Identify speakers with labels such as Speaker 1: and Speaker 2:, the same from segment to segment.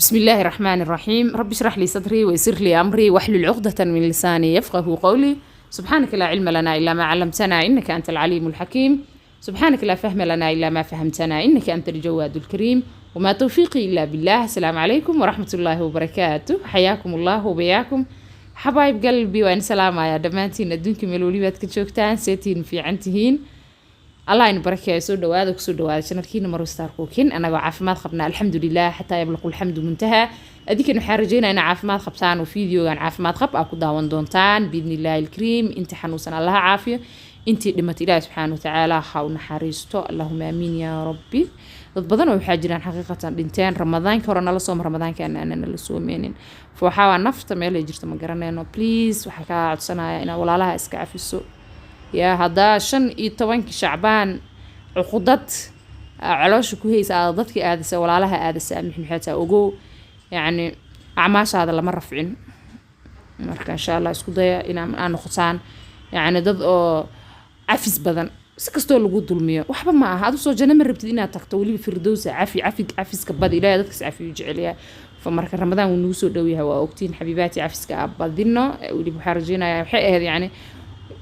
Speaker 1: بسم الله الرحمن الرحيم رب اشرح لي صدري ويسر لي أمري واحلل عقدة من لساني يفقه قولي. سبحانك لا علم لنا إلا ما علمتنا إنك أنت العليم الحكيم. سبحانك لا فهم لنا إلا ما فهمتنا إنك أنت الجواد الكريم. وما توفيقي إلا بالله. السلام عليكم ورحمة الله وبركاته. حياكم الله وبياكم حبايب قلبي وأن سلام يا دمانتين الدنك ملولي بات كتشوكتان سيتين في عنتهين الله ينبرك سو دواada kusoo dhawaada channelkiina Marostar Cooking anaga caafimaad qabna alxamdulillaah hatta yablaqu alxamdu muntaha adinkan waxaan rajeynayaa in caafimaad qabtaan oo fiidiyogan caafimaad qab ku daawan doontaan biidnillaahi alkariim inta xanuunsan Allah caafiyo intii dhimatay Ilaahay subhanahu wa ta'ala ha u naxariisto Allahumma amiin ya rabbi dad badan oo waxa jiraan xaqiiqatan dhinteen ramadaanka hore nala soo ramadaanka aanan la soomeenin waxa nafta meel ay jirto ma garanayno please waxa ka codsanayaa in walaalaha iska cafiso يا هذا شن يتوانك شعبان عقدت علاش كويس عضتك قاعدة ولا لها قاعدة سامح حتى أوجو يعني أعماش هذا لما رفعين مركا إن شاء الله اسكو ضيا أنا خصان يعني ضد عفيس بدن سكستو لوجود المية وحبا ما هذا صو جنا مرة بتدينا تقتولي بفردوس عفيس كبد إلى ذاتك عفي يجعلها فمركا رمضان ونوسو دويها وأوكتين حبيباتي عفيس كأبدينا واللي بحرجينا يعني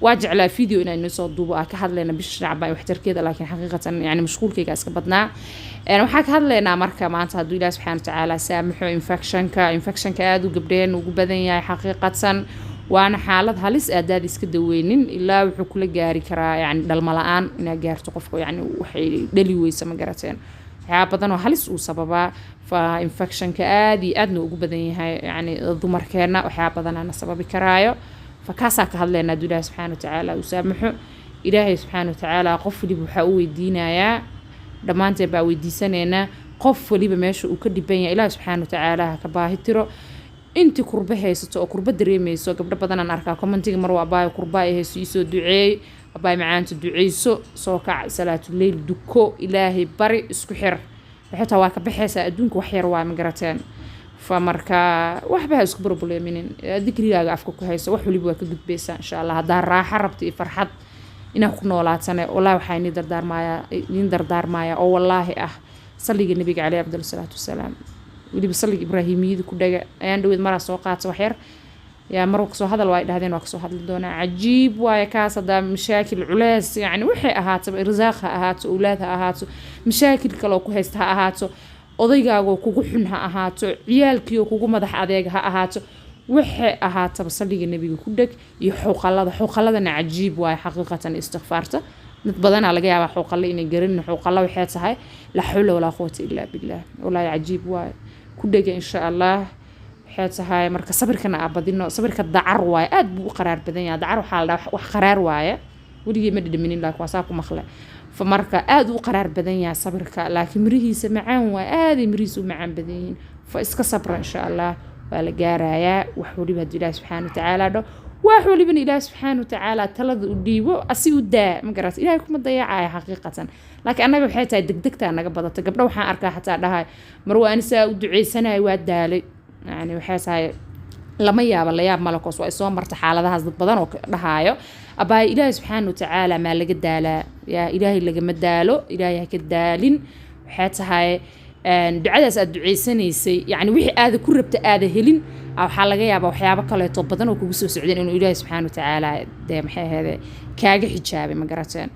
Speaker 1: واجعل فيديو إن الناس دوبا كهذا لنا بشرع باي وحتر كذا لكن حقيقة يعني مشغول كي قاس كبدنا يعني وحك هذا لنا مركب مع هذا الله سبحانه وتعالى سامحوا إنفكشن كادو قبرين وقبدين يعني حقيقة وأنا حالة هلس أداد يسكدوينين إلا وحكول جاري كرا يعني للملان إن جار تقفوا يعني وحي دليوي سمجرتين بدن وهلس وسببا فإنفكشن كادي أدنو وقبدين هاي يعني ضمر كنا وحابة أنا سبب كرايو فكاسك هذلنا دولا سبحانه وتعالى وسامحه إلهي سبحانه وتعالى قفلي بحقوي الدينا يا دمانتي باوي دي سنينا قفلي بماشي وكدي بين إلهي سبحانه وتعالى كباهي ترى انت قربها يسو قرب دريميسو قبل بدنا نركا كومنتي مروه باي قرباي هيسو دعي باي معانت دعيسو سوكع صلاه الليل دكو إلهي بري اسكو خير حتى واك بخيسا ادونك وحير waa magarateen فمركا وحبها اسكو بروبليمين ذكريغا afka ku hayso wax waliba ka gudbeysa insha Allah hadaa raaxa rabti farxad ina ku noolaadsane wallahi waxay ni dardaarmaya oo wallahi saliga nabiga kaleey abdul salaatu wasalaam waliba saliga ibraahimiyada ku dhaga ayaan dhaweed mara soo qaatay wax yar يا مروك سو هذا الوايد هذين وكسو هذا الدونا عجيب ويا كاس هذا مشاكل علاس يعني وحي أهات رزاقها أهات أولادها أهات مشاكل كلو كهستها أهات odaygaagoo kugu xun ha ahaato ciyaalkiyo kugu madax adeeg ha ahaato waxay ahaato basaliga nabiga ku dhag iyo xuqaladana cajiib waay xaqiiqatan istighfaarta mid badan laga yaabaa xuqala inay garin xuqala waxay tahay la hawla wala quwwata illa billah wallahi cajiib waay ku dhaga insha Allah waxay tahay marka sabirkana abadino sabirka dacar waay aad buu qaraar badan yahay dacar waxa la wax qaraar waay waligeed ma dhadhamin laakiin waa saako maqla فمركا آد وقرار بدنيا صبرك لكن مريه سمعان وآد مريس ومعان بدين فإسك صبر إن شاء الله والجارايا وحولي بهد الله سبحانه وتعالى ده وحولي بن الله سبحانه وتعالى تلذ وديبو أسيو الداء مقرأت إلهكم الضياعة حقيقة لكن أنا بحياتي دقدقت أنا قبضت قبل وحان أركا حتى لها مروة أنسى ودعي سنة وادالي يعني وحياتي لما ياب الله ياب ملكوس وإسوا مرتاح على ذا هذا بدن وكهايو أبا إلهي سبحانه وتعالى ما لقى دالا يا إلهي اللي جمد دالو إلهي هكدالين حتى هاي دعاء سأدعي سنيسي يعني وحي هذا كربت هذا هلين أو حلقة ياب أو حيابك الله يطبطن وكوسو سعودين إنه إلهي سبحانه وتعالى دائم هذا كاجي حجابي مقرأتين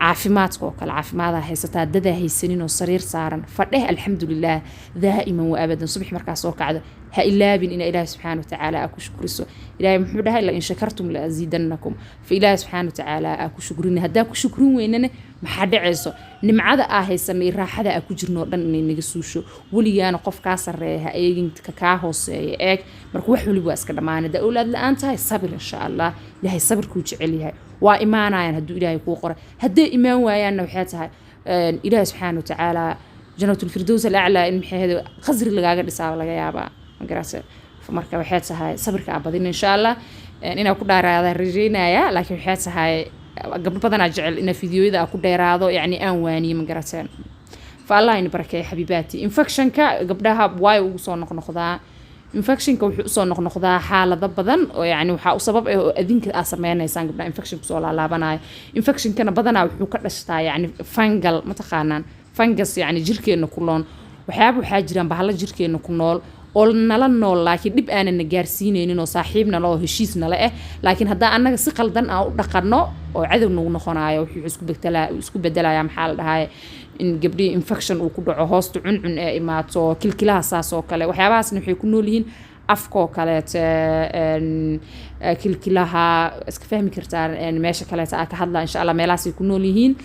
Speaker 1: عافيماتكو كالعافيمات هيستا ددا هيسنين وصرير صارن فده الحمد لله دائما وابدا صبح مركز وقعد ها الا بن ان اله سبحانه وتعالى اكو شكرسو الهي محمد الا ان شكرتم لازيدنكم فإله سبحانه وتعالى اكو شكرين هداكو شكرين ويننا ما دحيسو نمعده هيسني راحده اكو جرنو دن inay naga suusho waliyaana qof ka sareeya eeginta ka hooseeya eeg marka wax waliba iska dhamaanada awlaad la aan tahay sabir insha Allah ilaahay sabirku jecel yahay waa iimaanayaan haduu ilaahay ku qoro haddii iimaan waayaan waxay tahay ilaahay subhanahu wa ta'ala jannatul firdaws al-a'la in maxay khasri lagaaga dhisaa laga yaabaa magarasa marka waxay tahay sabirka abadin insha Allah ina ku dhaaraada rajeynaya laakiin waxay tahay قبل بدنا جعل إن فيديوهذا أكو ديرادو يعني أنواني مقرأتين فالله ينبرك يا حبيباتي إنفكشن كا قبلها بواي وصون نخذها إنفكشن كوصون نخذها حالة ضبضن ويعني وحاو سبب أذنك أسمعنا يسان قبل إنفكشن كسول على بناي إنفكشن كنا بدنا وحكرشتا يعني فنجل متخانن فنجس يعني جلكي إنه كلون waxaa jiraan bahalo jirkeena ku nool oo nala nool laakiin dib aanan gaarsiineynin oo saaxiibna loo heshiisna la laakiin hadaa anaga si qaldan aan u dhaqano oo cadow nagu noqonayo wuxuu isku bedelaya maxaa la dhahay in gabdhi infection uu ku dhaco hoosta cuncun ee imaato kilkilaha saas oo kale waxyaabahaasna waxay ku nool yihiin afkoo kaleete kilkilaha iska fahmi kartaa meesha kaleete aa ka hadlaa insha allah meelahaasay ku nool yihiin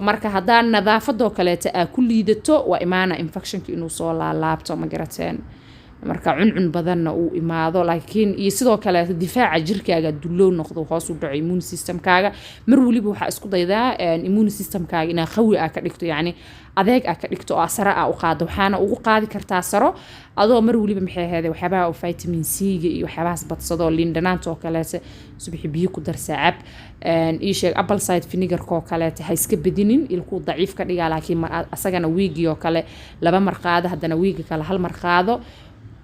Speaker 1: marka hadaa nadaafadoo kaleete aa ku liidato waa imaana infectionka inuu soo laalaabto ma garateen marka cuncun badanna uu imaado laakiin iyo sidoo kale difaaca jirkaaga dulow noqdo hoos u dhaco immune systemkaaga mar waliba waxa isku daydaa immune systemkaaga inaa qawi ah ka dhigto yani adeeg ah ka dhigto oo sare ah u qaado waxaana ugu qaadi kartaa saro adoo mar waliba maxay ahayd waxyaabaha vitamin C ga iyo waxyaabahaas badsado lindanaanta oo kaleete subaxi biyo ku dar saacab ii sheeg apple cider vinegar oo kaleete ha iska bedinin ilku daciif ka dhigaa laakiin asagana weegi oo kale 2 mar qaado hadana weegi kale 1 mar qaado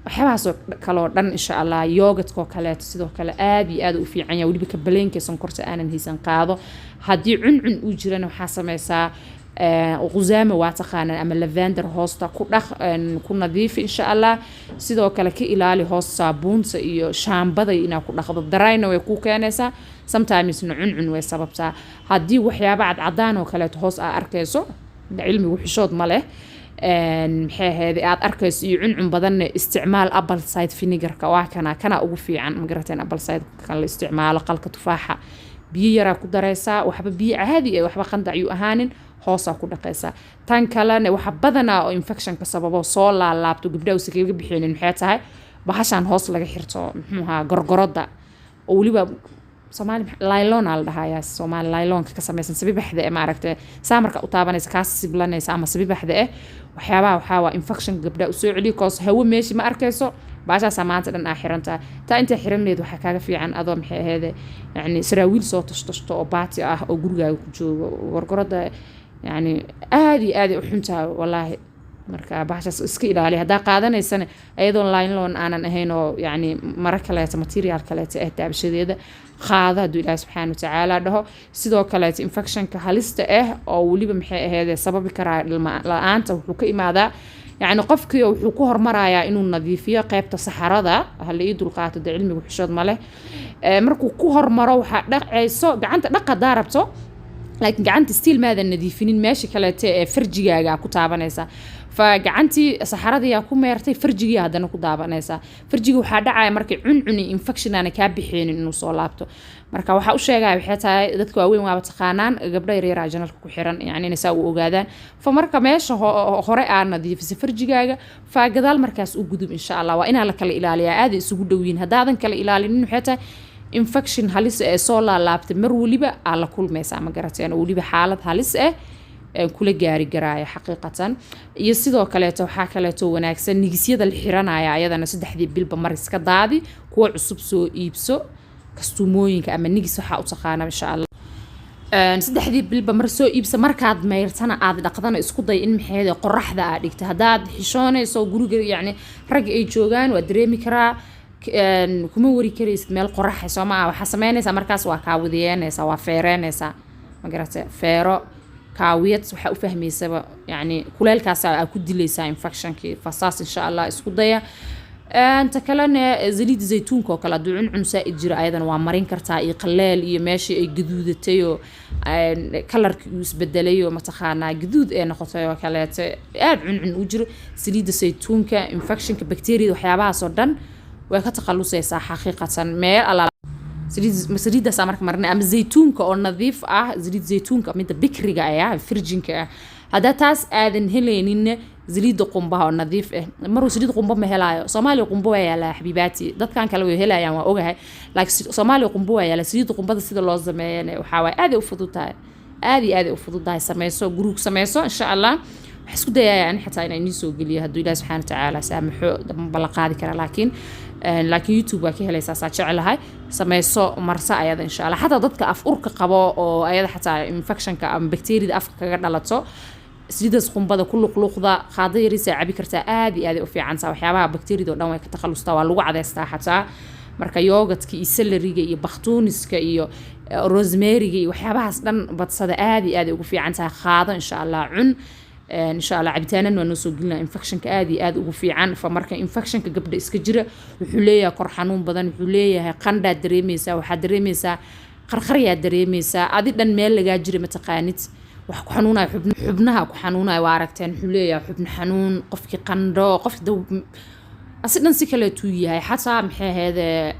Speaker 1: waxyaabahaas kaloo dhan insha allah yogurtkoo kaleeto sidoo kale aad iyo aad u fiican yahay waliba ka baleenka sonkorta aanan haysan qaado haddii cuncun uu jirana waxaa sameysaa quzaama waa taqaanaan ama lavender hoosta ku dhaq ku nadiif insha allah sidoo kale ka ilaali hoos saabuunta iyo shaambada inaa ku dhaqdo darayna way ku keenaysaa sometimes cuncun way sababtaa haddii waxyaaba cadcadaan oo kaleeto hoos aa arkayso cilmigu xishood ma leh maxay ahayd aad arkayso iyo cuncun badan isticmaal apple cider vinegar-ka waa kana ugu fiican ma garateen apple cider kan la isticmaalo qalka tufaaxa biyo yara ku dareysaa waxba biyo caadi ah waxba qandac yu ahaanin hoosa ku dhaqaysaa tan kalena waxa badanaa oo infection ka sababo soo laalaabto gabdhaha si kaga bixinin maxay tahay bahashan hoos laga xirto muxuu gorgoroda oo waliba Soomaali nylon al dhahaya Soomaali nylon ka samaysan sabibaxda ma aragtay saamarka u taabanaysa kaas siblanaysa ama sabibaxda waxaa waa infection gabdha u soo celiyo koos hawo meeshi ma arkayso baasha samaanta dhan aaxiranta ta inta xiraneed waxa kaaga fiican adoo maxay ahayd yani saraawiil soo tashto oo baati ah oo gurigaaga ku joogo gorgoroda yani aad u xuntaa wallahi marka baashaas iska ilaali hadaa qaadanaysana ayadoo nylon aanan ahayn oo yani mara kaleeto material kaleeto taabashadeeda qaada haduu ilaahay subxaanahu wa tacaala dhaho sidoo kaleeto infectionka halista oo waliba maxay ahayd sababi karaa la'aanta wuxuu ka imaadaa yani qofkii wuxuu ku hormarayaa inuu nadiifiyo qaybta saxarada hal ii dulqaato cilmigu xishood ma leh markuu ku hormaro waxa dhaqayso gacanta dhaqa daarabto laakiin gacanta stiil maadan nadiifinin meesha kaleeto farjigaaga ku taabanaysa فقعنتي صحراء يا كوميرتي فرجي هذا نكو دابانيسا فرجي waxaa dhacay markay cuncuni infection ana ka bixin inuu soo laabto marka waxa u sheegay waxay tahay dadku waaweyn waaba taqaanaan gabdho yaryar ah janalka ku xiran yani inay saa u ogaadaan fa marka meesha hore aan nadiifisay farjigaaga fa gadaal markaas u gudub insha Allah waa inaa la kala ilaaliyaa aad isugu dhawiin hadaadan kala ilaalinin waxay tahay infection halis ee soo laabtay mar waliba ala kulmaysa ma garateen waliba xaalad halis kula gaari garaaya xaqiiqatan iyo sidoo kale waxa kale wanaagsan nigisyada la xiranaya ayadana 3 bilba mar iska daadi kuwa cusub soo iibso kastumooyinka ama nigis waxa u taqaana insha Allah 3 bilba mar soo iibso markaad meyrtana aad dhaqdana isku day in maxay qoraxda aad dhigto hadaad xishoonayso guriga yani rag ay joogan waa dareemi karaa kuma wari karaysid meel qorax Soomaa waxa sameynaysa markaas waa ka wadiyeynaysa waa feereynaysa ma garatay feero كاويت waxa u fahmeysaba yani kuleelkaas ay ku dilaysaa infectionki fasaas insha Allah isku daya anta kalena zaliid zaytuunka oo kala ducun cunsaa'id jira ayadan waa marin kartaa iyo qaleel iyo meeshii ay gaduudatay oo kalarkii uu isbedelay oo mataqaanaa gaduud ee noqotay oo kaleete aad cuncun u jiro zaliid zaytuunka infectionka bacteria waxyaabahaas oo dhan way ka taqalusaysaa xaqiiqatan meel alla سريد سامرك مرنا أم زيتون كأو نظيف زريد زيتون كمية بكري جاية فرجين كه هذا تاس آذن هلينين زريد قنبها نظيف مرو زريد قنبه مهلايا صومالي قنبه يا حبيباتي ضد كان كلو هلايا وأوجه لكن صومالي قنبه يا زريد قنبه السيد الله زمان وحواي هذا وفضوتها هذه وفضوتها سميسو جروك سميسو إن شاء الله حسكو ده يعني حتى إن نيسو قلي هدو الله سبحانه وتعالى سامحو بلقادي كرا لكن يوتيوب وكيه ليس ساتشع لهاي سميسو مرسا أيضا إن شاء الله حتى ضدك أفقرك قبا أو أيضا حتى إنفكشن كأم بكتيريا أفقرك قدلتو سيدس قنبضة كل قلوق ذا خاضيري ساعبي كرتا آدي وفي عنسا وحيابها بكتيريا دو نوعي كتخلص توا لوع عدا حتى marka yogurtka iyo celeryga iyo bakhtuniska iyo rosemary iyo waxyaabahaas dhan badsada aad ugu fiican tahay qaado insha Allah cun إن شاء الله عبتانا ونسو قلنا إنفكشن كآدي آد وفي عن فمركا إنفكشن كقبل إسكجرة وحولية كرحانون بدن وحولية قندا دريميسا وحدريميسا قرقريا دريميسا أدي دن ميل لقا جري متقانت وحنونا حبنها وحنونا واركتين حولية حبن حنون قفك قندو قفك دو أصلاً سكلة تويا حتى محي هذا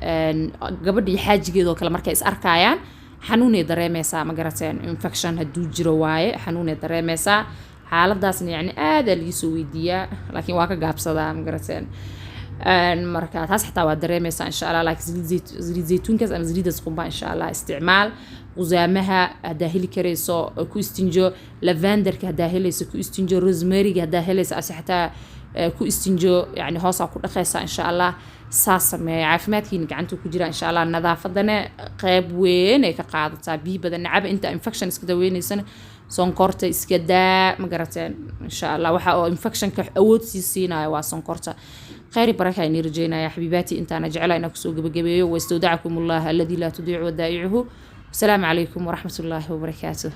Speaker 1: قبل يحاج جدو كلا مركز أركايان حنوني دريميسا مقرتين إنفكشن هدو جرواي حنوني دريميسا حالة داسن يعني هذا اللي يسوي ديا لكن واقع جاب صدا مقرتين مركات هاس حتى ودريميسا إن شاء الله لك زريد زيتون كذا أم زريد سقوبا إن شاء الله استعمال وزامها داهلي كريسو كوستنجو لافندر كداهليس كوستنجو روزماري كداهليس أسي حتى كوستنجو يعني هوسا كل خيسا إن شاء الله ساسمي عافماتكي نقعنتو كجرا إن شاء الله النظافة دنا قيب وين كقاعدة تابي بدنا عب أنت إنفكشن إسكدا وين يسن sonkorta iska daa ma garateen insha Allah waxa oo infection ka awood siisina waa sonkorta khayri baraka in rajayna ya xabiibati inta ana jeclaa inaa kusoo gabagabeeyo wastawdaakumullah alladhi la tudii'u wadaa'i'uhu assalamu alaykum wa rahmatullahi wa barakatuh